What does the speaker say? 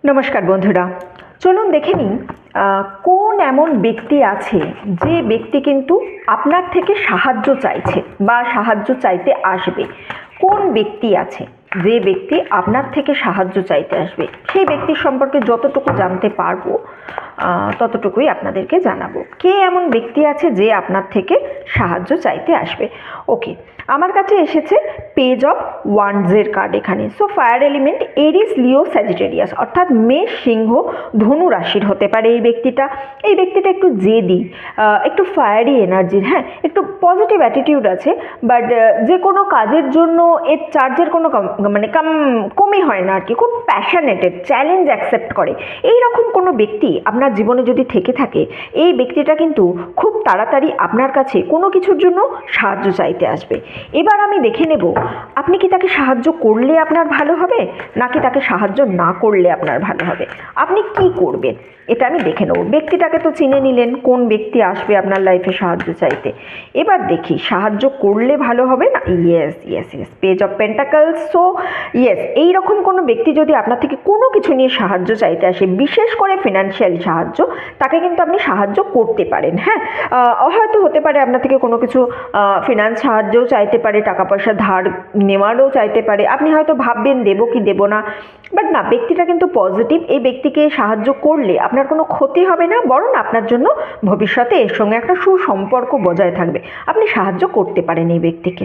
নমস্কার বন্ধুরা, চলুন দেখে নিই কোন এমন ব্যক্তি আছে যে ব্যক্তি কিন্তু আপনার থেকে সাহায্য চাইছে বা সাহায্য চাইতে আসবে। কোন ব্যক্তি আছে যে ব্যক্তি আপনার থেকে সাহায্য চাইতে আসবে? সেই ব্যক্তির সম্পর্কে যতটুকু জানতে পারবো ততটুকুই আপনাদেরকে জানাবো। কে এমন ব্যক্তি আছে যে আপনার থেকে সাহায্য চাইতে আসবে? ওকে, আমার কাছে এসেছে পেজ অফ ওয়ান্ডসের কার্ড এখানে। সো ফায়ার এলিমেন্ট, এরিস, লিও, স্যাজিটেরিয়াস, অর্থাৎ মেষ, সিংহ, ধনু রাশির হতে পারে এই ব্যক্তিটা। এই ব্যক্তিটা একটু জেদি, একটু ফায়ারি এনার্জির, হ্যাঁ, একটু পজিটিভ অ্যাটিটিউড আছে, বাট যে কোনো কাজের জন্য এর চার্জের কোনো কমই হয় না আর কি। খুব প্যাশনেটেড, চ্যালেঞ্জ অ্যাকসেপ্ট করে, এই রকম কোনো ব্যক্তি আপনার জীবনে যদি থেকে থাকে, এই ব্যক্তিটা কিন্তু খুব তাড়াতাড়ি আপনার কাছে কোনো কিছুর জন্য সাহায্য চাইতে আসবে। এবার আমি দেখে নেব আপনি কি তাকে সাহায্য করলে আপনার ভালো হবে, নাকি তাকে সাহায্য না করলে আপনার ভালো হবে। আপনি কি করবেন এটা আমি দেখে নেব। ব্যক্তিটাকে তো চিনে নিলেন কোন ব্যক্তি আসবে আপনার লাইফে সাহায্য চাইতে। এবার দেখি সাহায্য করলে ভালো হবে না। Yes yes yes, page of pentacles. So yes, এইরকম কোনো ব্যক্তি যদি আপনার থেকে কোনো কিছু নিয়ে সাহায্য চাইতে আসে, বিশেষ করে ফিনান্সিয়াল সাহায্য, তাকে কিন্তু আপনি সাহায্য করতে পারেন। হ্যাঁ, হয়তো হতে পারে আপনার থেকে কোনো কিছু ফিনান্স সাহায্যও চাইতে পারে, টাকা পয়সা ধার নেওয়ারও চাইতে পারে। আপনি হয়তো ভাববেন দেবো কি দেবো না, বাট না, ব্যক্তিটা কিন্তু পজিটিভ। এই ব্যক্তিকে সাহায্য করলে আপনার কোনো ক্ষতি হবে না, বরং আপনার জন্য ভবিষ্যতে এর সঙ্গে একটা সুসম্পর্ক বজায় থাকবে। আপনি সাহায্য করতে পারেন এই ব্যক্তিকে।